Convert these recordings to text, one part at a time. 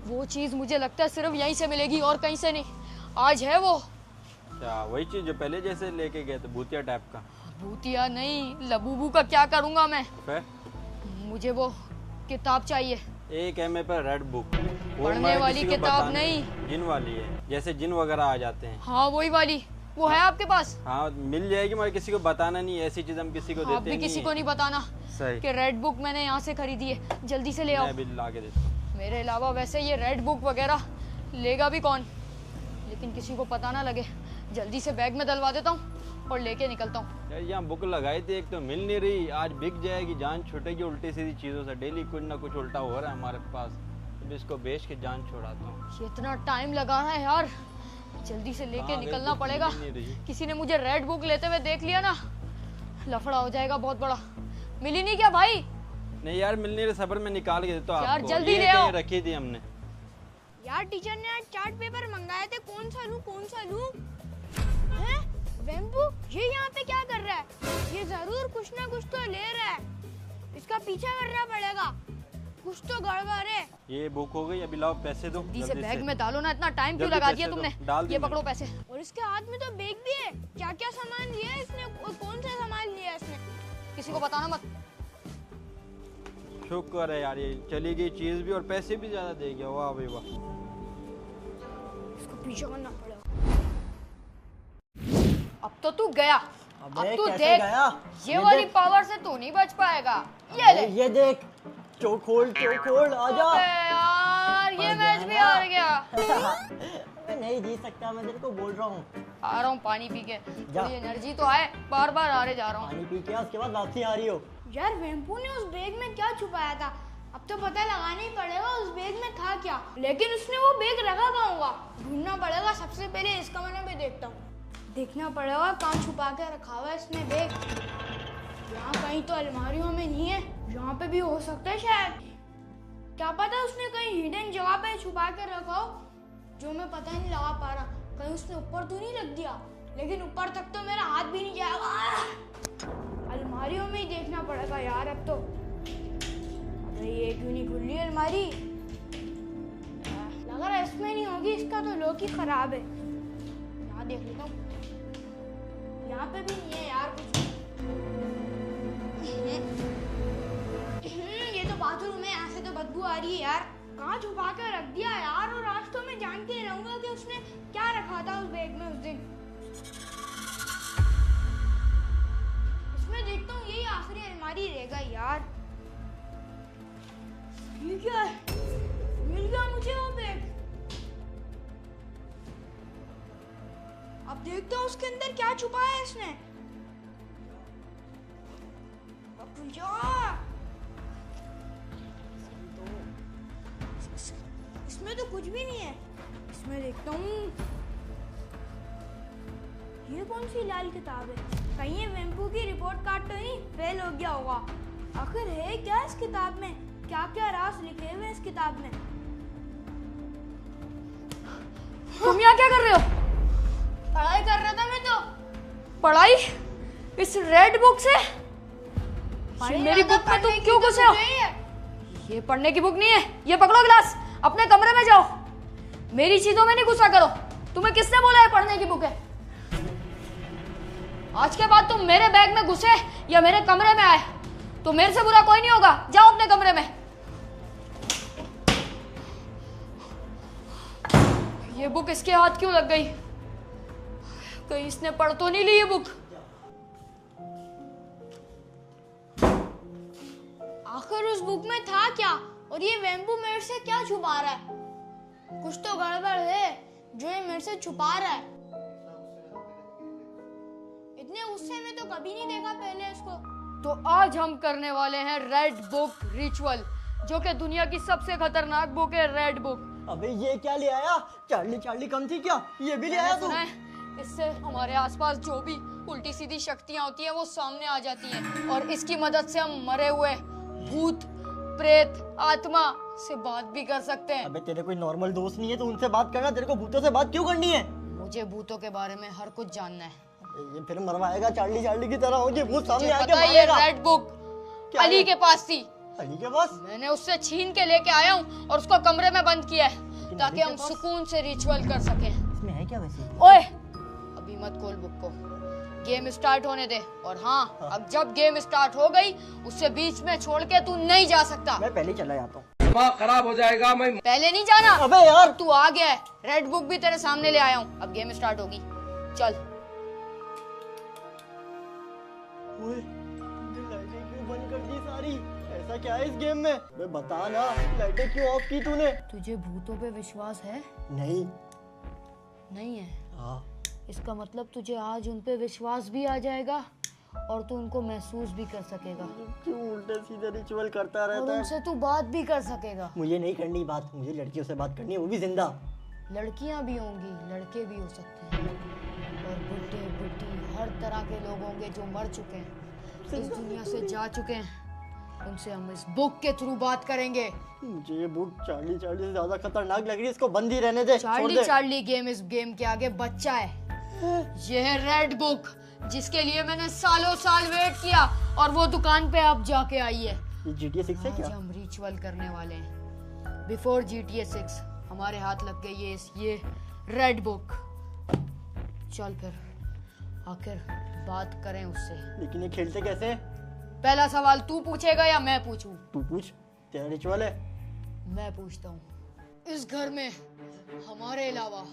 वो चीज मुझे लगता है सिर्फ यहीं से मिलेगी और कहीं से नहीं। आज है वो। क्या वही चीज जो पहले जैसे लेके गए थे, भूतिया टाइप का? भूतिया नहीं, लबूबू का क्या करूंगा मैं। फिर मुझे वो किताब चाहिए। एक एमए पर रेड बुक, पढ़ने वाली किताब नहीं, जिन वाली है, जैसे जिन वगैरह आ जाते हैं। हाँ वही वाली। वो है आपके पास? हाँ मिल जाएगी, मगर किसी को बताना नहीं, ऐसी चीज हम किसी को देते आप भी किसी को नहीं बताना। सही कि रेड बुक मैंने यहाँ से खरीदी है, जल्दी से ले आओ। मैं भी ला के देता हूँ। मेरे अलावा वैसे ये रेड बुक वगैरह लेगा भी कौन, लेकिन किसी को पता ना लगे। जल्दी से बैग में डलवा देता हूँ और लेके निकलता हूँ। यार यहाँ बुक लगाई थी, एक तो मिल नहीं रही, आज बिक जाएगी, जान छूटेगी उल्टी सीधी चीजों से। डेली कुछ ना कुछ उल्टा हो रहा है हमारे पास, अब इसको बेच के जान छुड़ाता हूँ। इतना टाइम लगा रहा है यार, जल्दी से लेके निकलना पड़ेगा। किसी ने मुझे रेड बुक लेते हुए देख लिया ना, लफड़ा हो जाएगा बहुत बड़ा। मिली नहीं क्या भाई? नहीं यार मिल नहीं रही, सबर में निकाल के देता हूँ यार आपको। जल्दी ये ले आओ। रखी थी हमने। यार टीचर ने आज चार्ट पेपर मंगाए थे, कौन सा लूं कौन सा लूं? हैं? वेम्पू ये यहाँ पे क्या कर रहा है? ये जरूर कुछ ना कुछ तो ले रहा है, इसका पीछा करना पड़ेगा, कुछ तो गड़बड़ है। ये बुक हो गई, अभी लाओ पैसे दो। जल्दी से बैग में डालो ना, इतना टाइम क्यों जल्दी लगा पैसे दिया दो, तुमने? डाल दी ये मैंने। पकड़ो पैसे। और इसके हाथ में तो बैग भी है, क्या क्या सामान लिया है इसने और कौन सा सामान लिया है इसने? किसी को बताना मत। शुक्र है यार, ये चली गई चीज भी और पैसे भी ज्यादा दे गया। वाह भाई वाह। इसको पीछा करना पड़ेगा। अब तो तू गया। अबे, अब तू कैसे देख, गया? ये वाली देख। पावर से तू नहीं बच पाएगा। ये ले। ये देख, चोक होल्ड आजा। अबे यार ये मैच भी हार गया। मैं नहीं जीत सकता, मैं तेरे को बोल रहा हूँ। आ रहा हूँ पानी पी के, जा। थोड़ी एनर्जी तो आए, बार बार हारे जा रहा हूँ। पानी पी के उसके बाद वापसी आ रही हो। यार वेम्पू ने उस बैग में क्या छुपाया था? अब तो पता लगाना ही पड़ेगा उस बैग में था क्या। लेकिन उसने वो बैग रखा कहाँ होगा? ढूंढना पड़ेगा। सबसे पहले इस कमरे में देखता हूँ, देखना पड़ेगा कहाँ छुपा के रखा हुआ है इसने बैग। यहाँ कहीं तो अलमारियों में नहीं है, यहाँ पे भी हो सकता है शायद। क्या पता उसने कहीं हिडन जगह पे छुपा के रखा हो जो मैं पता नहीं लगा पा रहा। कहीं उसने ऊपर तो नहीं रख दिया, लेकिन ऊपर तक तो मेरा हाथ भी नहीं जाएगा। अलमारियों में ही देखना पड़ेगा यार अब तो। अबे ये क्यों नहीं खुल रही अलमारी? लग रहा है इसमें नहीं होगी, इसका तो लॉक ही खराब है। यहाँ देख लेता हूँ, यहाँ पे भी नहीं है यार कुछ। ये तो बाथरूम है, यहाँ से तो बदबू आ रही है यार। कहाँ छुपा के रख दिया यार? और आज तो मैं जान के रहूंगा कि उसने क्या रखा था उस बैग में उस दिन। इसमें देखता हूँ, यही आखिरी अलमारी रहेगा यार। ये क्या है? मिल गया मुझे वो बैग। अब देखता हूँ उसके अंदर क्या छुपाया है इसने। अब जा। इसमें तो कुछ भी नहीं है। इसमें देखता हूँ, ये कौन सी लाल किताब है? कहीं ये वेम्पू की रिपोर्ट कार्ड तो नहीं फेल हो गया होगा? आखिर है क्या इस किताब में? क्या क्या राज लिखे हुए इस किताब में? तुम यहाँ क्या कर रहे हो? पढ़ाई कर रहा था मैं तो। पढ़ाई? इस रेड बुक से? पढ़ी मेरी रहा था, बुक में तुम पढ़ने की क्यों तो घुसे हो? मुझे ही है। ये पढ़ने की बुक नहीं है। ये पकड़ो गिलास, अपने कमरे में जाओ। मेरी चीजों में नहीं घुसा करो। तुम्हें किसने बोला है पढ़ने की बुक है? आज के बाद तुम मेरे बैग में घुसे या मेरे कमरे में आए तो मेरे से बुरा कोई नहीं होगा। जाओ अपने कमरे में। ये बुक इसके हाथ क्यों लग गई? कहीं इसने पढ़ तो नहीं ली ये बुक? आखिर उस बुक में था क्या? और ये वेम्पू मेरे से क्या छुपा रहा है? कुछ तो गड़बड़ है जो ये मेरे से छुपा रहा है। इतने गुस्से में तो कभी नहीं देखा पहले इसको। तो आज हम करने वाले हैं रेड बुक रिचुअल, जो कि दुनिया की सबसे खतरनाक बुक है, रेड बुक। अबे ये क्या ले आया? चार्ली कम थी क्या? ये भी ले आया तू? सुना है इससे हमारे आसपास जो भी उल्टी सीधी शक्तियां होती हैं वो सामने आ जाती हैं, और इसकी मदद से हम मरे हुए भूत, प्रेत, आत्मा से बात भी कर सकते हैं। अबे तेरे कोई नॉर्मल दोस्त नहीं है तो उनसे बात करना, तेरे को भूतों से बात क्यों करनी है? मुझे भूतों के बारे में हर कुछ जानना है। ये फिर मरवाएगा चार्ली की तरह होगी, भूत सामने मुझे आके पता है ये मारेगा। रेड बुक क्या अली है? के पास थी, अली के पास? मैंने उससे छीन के लेके आया हूँ और उसको कमरे में बंद किया है ताकि हम सुकून से रिचुअल कर सकें। इसमें है क्या वैसे? ओए, अभी मत खोल बुक को, गेम स्टार्ट होने दे। और हाँ, अब जब गेम स्टार्ट हो गई उससे बीच में छोड़ के तू नहीं जा सकता। मैं पहले चला जाता हूँ। दिमाग खराब हो जाएगा। मैं पहले नहीं जाना। अबे यार, तू आ गया है, रेड बुक भी तेरे सामने ले आया हूँ। अब गेम स्टार्ट होगी, चल। ओए, तुमने लाइटें क्यों बंद कर दी सारी? ऐसा क्या है इस गेम में? मैं बता ना, लाइटें क्यों ऑफ की तूने? तुझे भूतों पे विश्वास है? नहीं। नहीं है? हाँ। इसका मतलब तुझे आज उन पे विश्वास भी आ जाएगा और तू उनको महसूस भी कर सकेगा क्यों उल्टे सीधे रिचुअल करता और रहता है? उनसे तू बात भी कर सकेगा। मुझे नहीं करनी बात, मुझे लड़कियों से बात करनी है, वो भी जिंदा। लड़कियां भी होंगी, लड़के भी हो सकते हैं और बुड्ढे बुड्ढी हर तरह के लोग होंगे जो मर चुके हैं, इस दुनिया से जा चुके हैं। उनसे हम इस बुक के थ्रू बात करेंगे। मुझे ये बुक चार्ली चार्ली से ज्यादा खतरनाक लग रही है, इसको बंद ही रहने दे। छोड़ चार्ली दे। चार्ली गेम इस गेम के आगे बच्चा है। ये है रेड बुक, जिसके लिए मैंने सालों साल वेट किया और वो दुकान पे अब जाके आई है। ये GTA 6 है आज क्या? हम रिचुअल करने वाले हैं। बिफोर GTA 6 हमारे हाथ लग गई है ये रेड बुक। चल फिर आखिर बात करें उससे। लेकिन ये खेलते कैसे हैं? पहला सवाल तू पूछेगा या मैं पूछूं? तू पूछ, तेरा रिचुअल है। मैं पूछता हूँ। इस घर में हमारे अलावा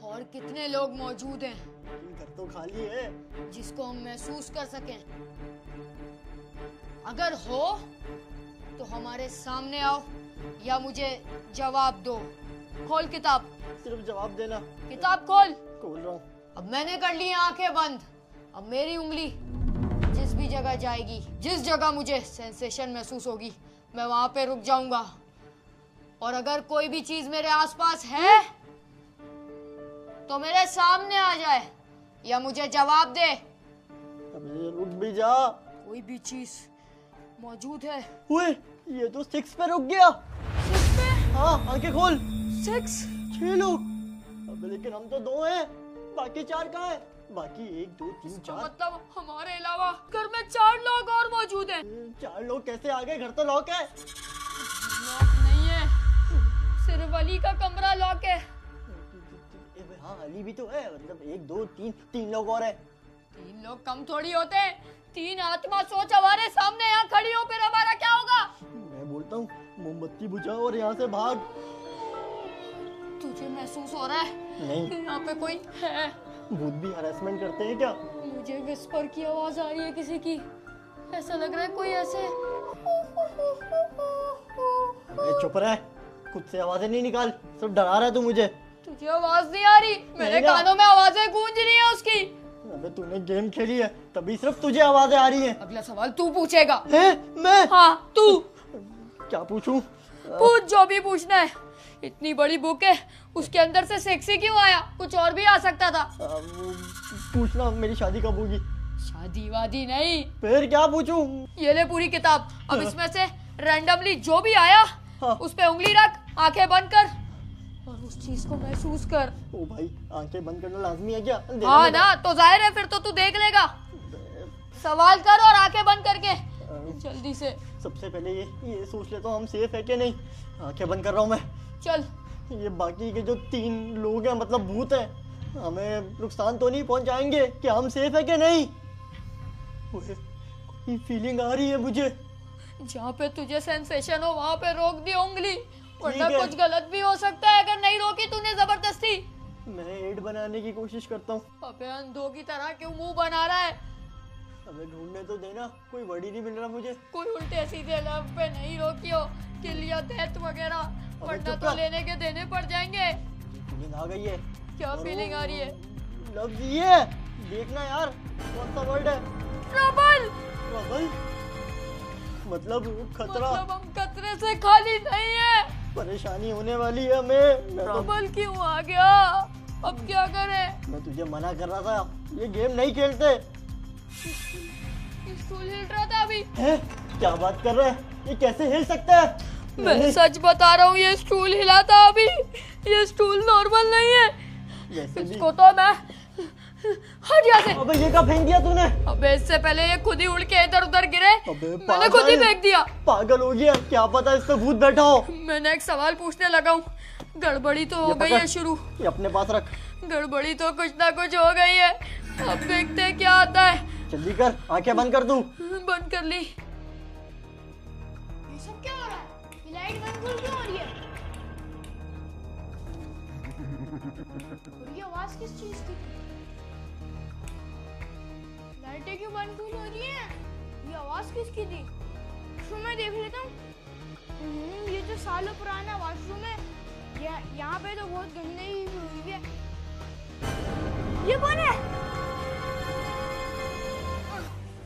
और कितने लोग मौजूद हैं घर तो खाली है। जिसको हम महसूस कर सकें? अगर हो तो हमारे सामने आओ या मुझे जवाब दो। खोल किताब। सिर्फ जवाब देना। किताब खोल। खोल रहा हूँ। अब मैंने कर ली आंखें बंद। अब मेरी उंगली जिस भी जगह जाएगी, जिस जगह मुझे सेंसेशन महसूस होगी, मैं वहां पे रुक जाऊंगा। और अगर कोई भी चीज मेरे आसपास है तो मेरे सामने आ जाए या मुझे जवाब दे। अबे रुक भी जा। कोई भी चीज मौजूद है। ओए, ये तो 6 पे रुक गया। 6 पे? हाँ, आंखें खोल। 6? 6 लोग। अबे लेकिन हम तो 2 हैं, बाकी 4 कहाँ हैं? बाकी 1 2 3 तो 4। मतलब हमारे अलावा घर में 4 लोग और मौजूद हैं। 4 लोग कैसे आ गए? घर तो लॉक है। लॉक नहीं है, सिर्फ अली का कमरा लॉक है। हाँ, अली भी तो है। मतलब 1 2 3 लोग और हैं। 3 लोग कम थोड़ी होते हैं। 3 आत्मा सोच हमारे सामने यहाँ खड़ी हो, फिर हमारा क्या होगा? मैं बोलता हूँ मोमबत्ती बुझा और यहाँ से भाग। तुझे महसूस हो रहा है नहीं। कि यहाँ पे कोई है? भूत भी हरासमेंट करते हैं क्या? मुझे विस्पर की आवाज आ रही है किसी की। ऐसा लग रहा है कोई ऐसे। अबे चुप रह, खुद से आवाजें नहीं निकाल, सिर्फ डरा रहा है तू मुझे। तुझे आवाज नहीं आ रही? मेरे कानों में आवाजें गूंज रही है उसकी। अबे तूने गेम खेली है तभी सिर्फ तुझे आवाजें आ रही हैं। अगला सवाल तू पूछेगा। हैं? मैं? हाँ तू क्या पूछूं? पूछ, जो भी पूछना है। इतनी बड़ी बुक है, उसके अंदर से सेक्सी क्यों आया? कुछ और भी आ सकता था। पूछना मेरी शादी कब होगी? शादी वादी नहीं। फिर क्या पूछूं? ये ले पूरी किताब। अब इसमें से रैंडमली जो भी आया हाँ। उस पे उंगली रख, आंखें बंद कर और उस चीज को महसूस कर। ओ भाई, आंखें बंद करना लाजमी है क्या? देना हाँ बेटा। ना, तो जाहिर है फिर तो तू देख लेगा। सवाल कर और आंखें बंद करके जल्दी से। सबसे पहले ये सोच लेता हूँ हम सेफ है कि नहीं। आंखें बंद कर रहा हूँ मैं। चल। ये बाकी के जो 3 लोग हैं, मतलब भूत हैं, हमें नुकसान तो नहीं पहुंचाएंगे? क्या हम सेफ है कि नहीं? कोई फीलिंग आ रही है मुझे। जहाँ पे तुझे सेंसेशन हो वहाँ पे रोक दी उंगली, वरना ठीक है। कुछ गलत भी हो सकता है अगर नहीं रोकी तूने जबरदस्ती। मैं एड बनाने की कोशिश करता हूँ। अबे अंधों की तरह क्यों मुंह बना रहा है? हमें ढूंढने तो देना, कोई वर्ड ही नहीं मिल रहा मुझे। कोई उल्टे सीधे लव पे नहीं रोकियो, किल या डेथ वगैरह, वरना चुप तो कर। लेने के देने पड़ जाएंगे। फीलिंग आ गई है। क्या फीलिंग आ रही है? लफ्ज ये देखना यार, कौन सा वर्ड है? ट्रबल। ट्रबल? मतलब खतरा। मतलब हम खतरे से खाली नहीं है। परेशानी होने वाली है हमें। मैं तो- ट्रबल क्यों आ गया? अब क्या करें? मैं तुझे मना कर रहा था, ये गेम नहीं खेलते। स्टूल हिल रहा था अभी। हैं? क्या बात कर रहा है? ये कैसे हिल सकता है? मैं सच बता रहा हूँ, ये स्टूल हिला था अभी। ये स्टूल नॉर्मल नहीं है। वैसे भी इसको तो मैं हट यहाँ से। अबे ये क्या फेंक दिया तूने? अबे इससे पहले ये खुद ही उड़ के इधर उधर गिरे, अबे मैंने खुद ही पागल। फेंक दिया। पागल हो गया, क्या पता इस पे भूत बैठा हो। मैंने एक सवाल पूछने लगा हूँ, गड़बड़ी तो हो ये गई पकड़। है शुरू। ये अपने पास रख। गड़बड़ी तो कुछ ना कुछ हो गई है, अब देखते हैं क्या आता है। जल्दी कर, आंखें बंद कर तू। बंद कर ली। ये सब क्या हो रहा है? ये लाइट बंद खुल क्यों हो रही है? और ये आवाज किस चीज की? लाइटें क्यों बंद खुल हो रही हैं? ये आवाज किसकी थी? वॉशरूम में देख लेता हूँ। ये तो सालों पुराना वॉशरूम है। यहाँ पे तो बहुत गंदगी हुई है। ये कौन है?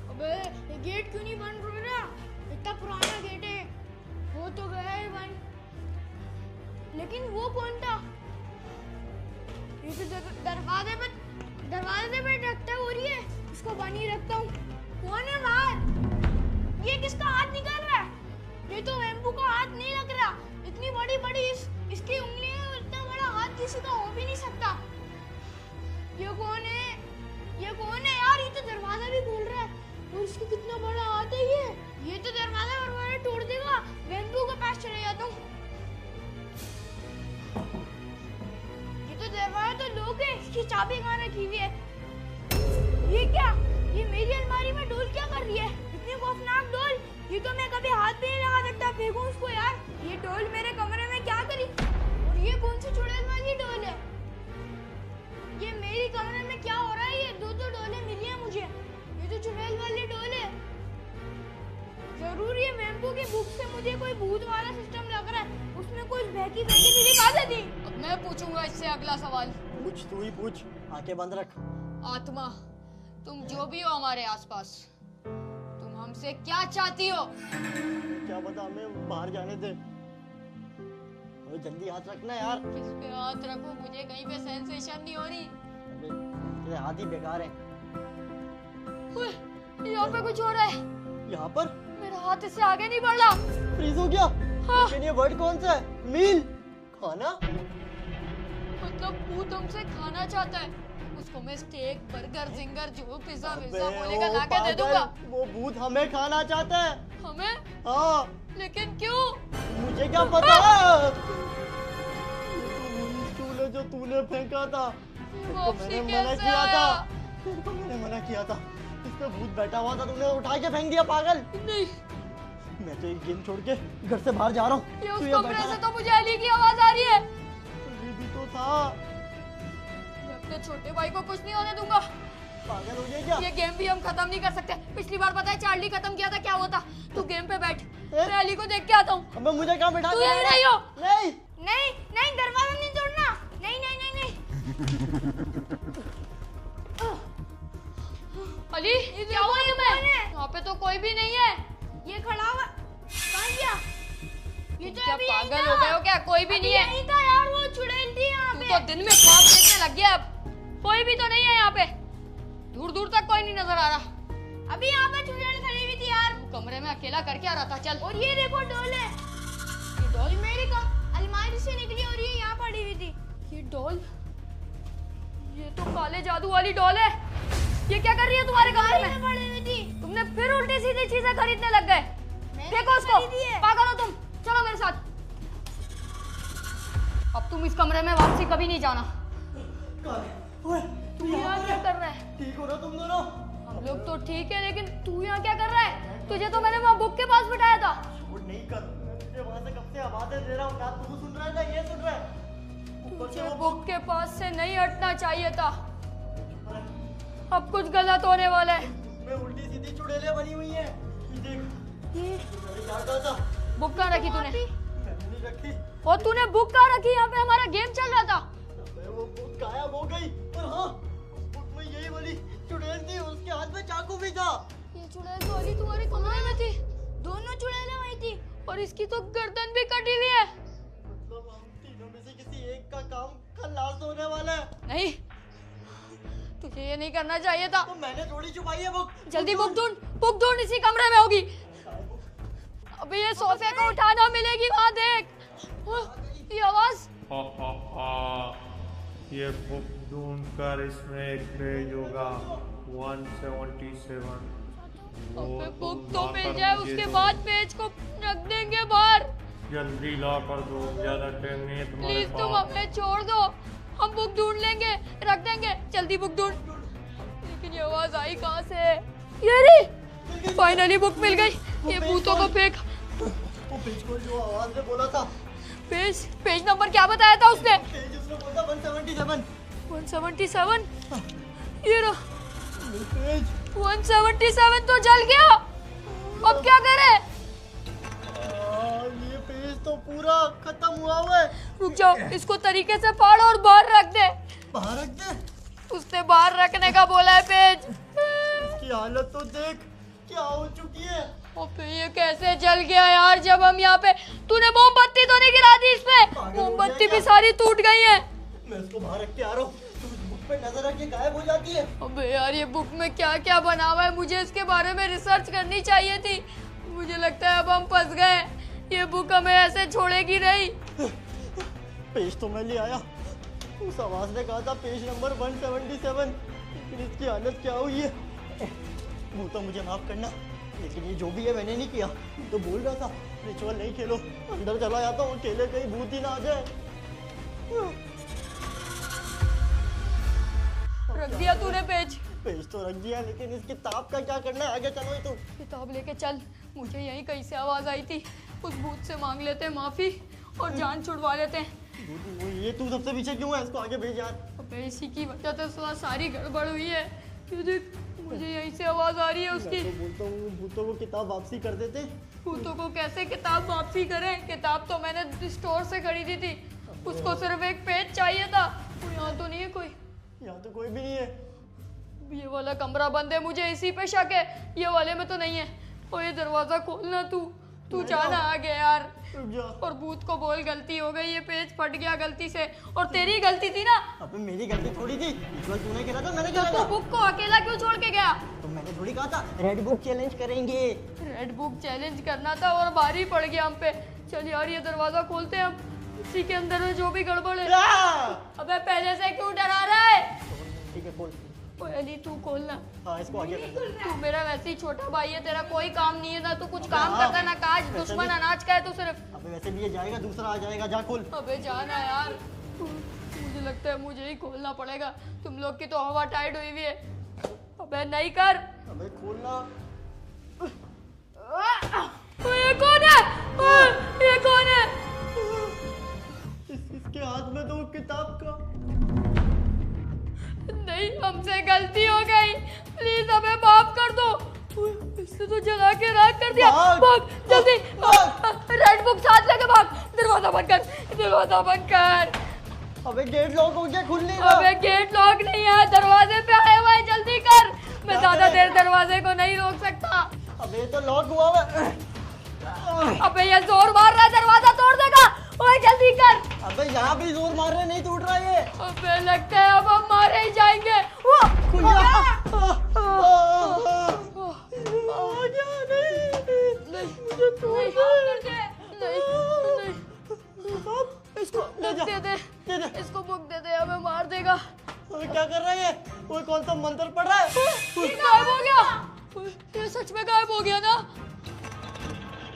अबे ये गेट क्यों नहीं बंद हो रहा? इतना पुराना गेट है, वो तो गया है बंद। लेकिन वो कौन था? ये तो दरवाजे पे रखता हो रही है, इसको बंद ही रखता हूँ। कौन है बाहर? ये किसका हाथ निकल रहा है? ये तो वेम्पू का हाथ नहीं लग रहा। इतनी बड़ी बड़ी इसकी उंगलियां हैं, इतना बड़ा हाथ किसी का हो भी नहीं सकता। ये कौन है? ये कौन है यार? ये तो दरवाजा भी खोल रहा है और इसको कितना बड़ा हाथ है ये तो दरवाजा वरवाजा तोड़ देगा। वेम्पू के पास चले जाता हूँ। ये तो दरवाजा तो लॉक है, इसकी चाबी कहाँ रखी हुई है? ये क्या? ये मेरी अलमारी में डोल क्या कर रही है? इतनी खौफनाक डोल, ये तो मैं कभी हाथ भी नहीं लगा सकता। फेंकूं उसको यार। ये डोल मेरे कमरे में क्या करी? और ये कौन सी चुड़ैल वाली डोल है? ये मेरे कमरे में क्या हो रहा है? ये दो डोलें मिली हैं मुझे। ये तो चुड़ैल वाली डोल है। जरूर ये वेम्पू की बुक से मुझे कोई भूत वाला सिस्टम लग रहा है। उसमें कुछ बहकी दिली बातें थी। अब मैं पूछूंगा इससे अगला सवाल। पूछ, तू ही पूछ, आंखें बंद रख। आत्मा, तुम जो भी हो हमारे आसपास, तुम हमसे क्या चाहती हो? क्या पता, हमें बाहर जाने दे। अबे जल्दी हाथ रखना यार। किस पे हाथ रखूं? मुझे कहीं पे सेंसेशन नहीं हो रही। अबे तेरे हाथ ही बेकार है। ओए, यहाँ पे कुछ हो रहा है। यहाँ पर मेरा हाथ इससे आगे नहीं बढ़ रहा। फ्रीज हो गया। हाँ। लेकिन ये वर्ड कौन सा है? मील, खाना। मतलब भूत हमसे खाना चाहता है। उसको मैं स्टेक, बर्गर, जिंगर, जो पिज्जा अबे विज्जा बोलेगा ओ ला के दे पागल, दूंगा। वो भूत हमें खाना चाहता है। हमें? हाँ, लेकिन क्यों? मुझे क्या पता। ये तो वही स्टूल है जो तूने फेंका था। इसको वापसी मैंने मना कैसे किया आया? था। इसको मैंने मना किया था। इस पे भूत बैठा हुआ था, तूने उठा के फेंक दिया पागल। नहीं, मैं तो ये गेम छोड़ के घर से बाहर जा रहा हूँ। ये तू उस यहाँ कमरे बैठा से रह। तो मुझे अली की आवाज आ रही है। ये भी तो था। मैं अपने छोटे भाई को कुछ नहीं होने दूंगा। पागल हो गया क्या? ये गेम भी हम खत्म नहीं कर सकते। पिछली बार पता है चार्ली खत्म किया था, क्या हुआ था? तू गेम पे बैठ, मैं अली को देख के आता हूँ। अबे मुझे कहाँ बैठा तू दिया? यहीं रही हो। नहीं। नहीं नहीं, दरवाजा नहीं तोड़ना। नहीं नहीं नहीं नहीं। अली, क्या हुआ ये मैं? यहाँ पे तो कोई भी नहीं है। ये खड़ा हुआ कहाँ गया? ये तो क्या अभी पागल यहीं हो था। गए हो क्या? कोई भी नहीं है। यहीं था यार, वो चुड़ैल थी यहाँ तू पे। तो दिन में ख्वाब देखने लग गया। अब कोई भी तो नहीं है यहाँ पे। दूर दूर तक कोई नहीं नजर आ रहा। अभी यहाँ पे चुड़ैल खड़ी हुई थी यार। कमरे में अकेला करके आ रहा था। चल, और ये देखो डोल है। ये डोल मेरी अलमारी से निकली और ये यहाँ पड़ी हुई थी। ये डॉल, ये तो काले जादू वाली डॉल है। ये क्या कर रही है तुम्हारे कमरे में? पड़ी हुई थी। तुमने फिर उल्टी सीधी चीजें खरीदने लग गए। मैंने देखो उसको, खरीदी है। पागल हो तुम। चलो मेरे साथ। अब तुम इस कमरे में वापसी कभी नहीं जाना। ओए, तू यहाँ क्या कर रहा है? ठीक हो ना तुम दोनों? हम लोग तो ठीक है, लेकिन तू यहाँ क्या कर रहा है? तुझे तो मैंने वहाँ बुक के पास बिठाया था। छोड़ नहीं कर। मैं तुझे वहाँ से कब से आवाजें दे रहा हूँ, ना तू सुन रहा है ना ये सुन रहा है। ऊपर से तुझे वो बुक के पास से नहीं हटना चाहिए था। अब कुछ गलत होने वाला है। में उल्टी सीधी चुड़ैलें बनी हुई हैं। ये देख, ये मैंने क्या कहा था? बुक कहाँ रखी तूने? मैंने नहीं रखी। और तूने बुक कहाँ रखी? यहाँ पे हमारा गेम चल रहा था। अबे वो बुक गायब हो गई। और हाँ, उस बुक में यही वाली चुड़ैल थी, उसके हाथ में चाकू भी था। ये चुड़ैल तो अली तुम्हारे कमरे में थी। दोनों चुड़ैलें वही थी। और इसकी तो गर्दन भी कटी हुई है। मतलब हम तीनों में से किसी एक का काम कल लाश होने वाला है। नहीं, तुझे ये नहीं करना चाहिए था। तो मैंने थोड़ी छुपाई है बुक। जल्दी बुक ढूंढ, बुक ढूंढ, इसी कमरे में होगी। अबे ये सोफे को उठाना मिलेगी, वहां देख। ये आवाज। ये बुक ढूंढ कर इसमें एक पेज होगा 177। अबे बुक तो मिल जाए, उसके बाद पेज को रख देंगे बाहर। जल्दी ला कर दो, ज्यादा टाइम नहीं है तुम्हारे प्लीज तुम पास। हमें छोड़ दो, हम बुक ढूंढ लेंगे, रख देंगे। जल्दी बुक ढूंढ। लेकिन ये आवाज आई कहाँ से? ये रही, फाइनली बुक मिल गई। ये भूतों को फेंक। वो पेज को जो आवाज ने बोला था, पेज नंबर क्या बताया था उसने? पेज उसने बोला 177। 177। ये रहा पेज 177 तो जल गया। अब क्या करें? ये पेज तो पूरा खत्म हुआ है। रुक जाओ, इसको तरीके से फाड़ और बाहर रख दे। बाहर रख दे। उसने बाहर रखने का बोला है पेज। इसकी हालत तो देख क्या हो चुकी है। अबे ये कैसे जल गया यार? जब हम यहाँ पे, तूने मोमबत्ती तो नहीं गिरा दी इसमें? पागल हो मोमबत्ती गया भी क्या? सारी टूट गई है। मैं इसको बाहर रख के आ रहा हूँ, तू इस बुक पे नजर रख के गायब हो जाती है। अबे यार ये बुक में क्या क्या बना हुआ है, मुझे इसके बारे में रिसर्च करनी चाहिए थी। मुझे लगता है अब हम फंस गए। ये बुक हमें ऐसे छोड़ेगी नहीं। पेज तो मैं ले आया, उस आवाज ने कहा था पेज नंबर 177, लेकिन इसकी हालत क्या हुई है। वो तो मुझे माफ करना, लेकिन ये जो भी है मैंने नहीं किया। तो बोल रहा था रिचुअल नहीं खेलो, अंदर चला जाता हूँ, अकेले कहीं भूत ही ना आ जाए। रख दिया तूने पेज? पेज तो रख दिया, लेकिन इस किताब का क्या करना है? आगे चलो ही तुम। किताब लेके चल। मुझे यहीं कहीं से आवाज आई थी। उस भूत से मांग लेते हैं माफी और जान छुड़वा लेते हैं। ये तू सबसे पीछे क्यों है? इसको आगे भेज यार। अबे इसी की वजह से सारी गड़बड़ हुई है। ये देख, मुझे यहीं से आवाज आ रही है उसकी। मैं तो बोलता हूँ भूतों को किताब वापसी कर देते। भूतों को कैसे किताब वापसी करें? किताब तो मैंने स्टोर से खरीदी थी, उसको सिर्फ एक पेज चाहिए था। वो यहाँ तो नहीं है कोई। यहाँ तो कोई भी नहीं है। ये वाला कमरा बंद है, मुझे इसी पे शक है। ये वाले में तो नहीं है। और ये दरवाजा खोलना तू जाना आगे यार। रुक जा। और भूत को बोल गलती हो गई, ये पेज फट गया गलती से, और तेरी गलती थी ना। अबे मेरी गलती थोड़ी थी, रिचुअल तूने करा था, मैंने तो करा तू था। बुक को अकेला क्यों छोड़ के गया? तो मैंने थोड़ी कहा था रेड बुक चैलेंज करेंगे। रेड बुक चैलेंज करना था और भारी पड़ गया हम पे। चल यार ये दरवाजा खोलते हैं हम, इसी के अंदर है जो भी गड़बड़ है। अबे पहले से क्यों डरा रहा है? ठीक है खोल। ओए अली तू खोलना। हाँ इसको आगे कर दे। तू मेरा वैसे ही छोटा भाई है, तेरा कोई काम नहीं है ना, तू कुछ काम करता ना काज। दुश्मन अनाज का है तू सिर्फ। अबे वैसे भी ये जाएगा, दूसरा आ जाएगा, जा खोल। अबे जाना यार, मुझे लगता है मुझे ही खोलना पड़ेगा। तुम लोग की तो हवा टाइट हुई हुई है। अबे नहीं कर। अबे खोलना। ये कौन है? ये कौन है? इसके हाथ में तो किताब का। नहीं, हमसे गलती हो गई, प्लीज हमें माफ कर दो। इसने तो जला के राख कर दिया। भाग। भाग जल्दी, रेड बुक साथ लेके भाग। दरवाजा बंद कर, दरवाजा बंद कर। अबे गेट लॉक हो गया, खुल नहीं रहा। अबे गेट लॉक नहीं है, दरवाजे पे आया हुआ है, जल्दी कर। मैं क्या ज्यादा करें? देर दरवाजे को नहीं रोक सकता। अबे तो लॉक हुआ है। अबे ये जोर मार रहा है, दरवाजा तोड़ देगा। ओए जल्दी कर। अबे यहाँ भी जोर मार रहे, नहीं टूट रहा ये। अबे लगता है अब हम मारे ही जाएंगे। खुल गया। आ गया, नहीं मुझे तोड़ दे। नहीं, इसको ले जा। दे दे, दे दे। इसको बुक दे दे, हमें मार देगा। अबे क्या कर रहा है ये? कोई कौन सा मंत्र पढ़ रहा है? ये गायब हो गया। ये सच में गायब हो गया ना?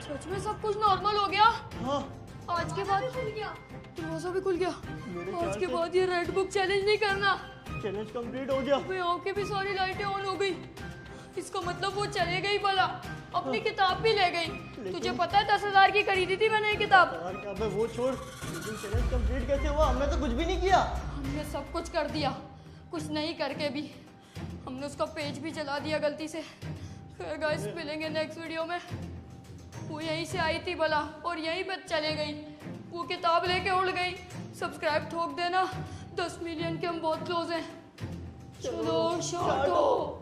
सच में सब कुछ नॉर्मल हो गया। हाँ आज के बाद दरवाजा भी खुल गया। मेरे आज ख्याल के से- बाद ये रेड बुक चैलेंज नहीं करना। चैलेंज कंप्लीट हो गया। अबे आंखें भी सारी लाइटें ऑन हो गई। इसका मतलब वो चले गई भला, अपनी किताब भी ले गई। तुझे पता है 10,000 की खरीदी थी मैंने ये किताब। यार अबे वो छोड़, लेकिन चैलेंज कंप्लीट कैसे हुआ? हमने तो कुछ भी नहीं किया। हमने सब कुछ कर दिया, कुछ नहीं करके भी हमने उसका पेज भी जला दिया गलती से। फिर गाइस मिलेंगे नेक्स्ट वीडियो में। वो यहीं से आई थी भला और यहीं पे चले गई। वो किताब लेके उड़ गई। सब्सक्राइब ठोक देना, 10 मिलियन के हम बहुत क्लोज हैं। चलो शाटो।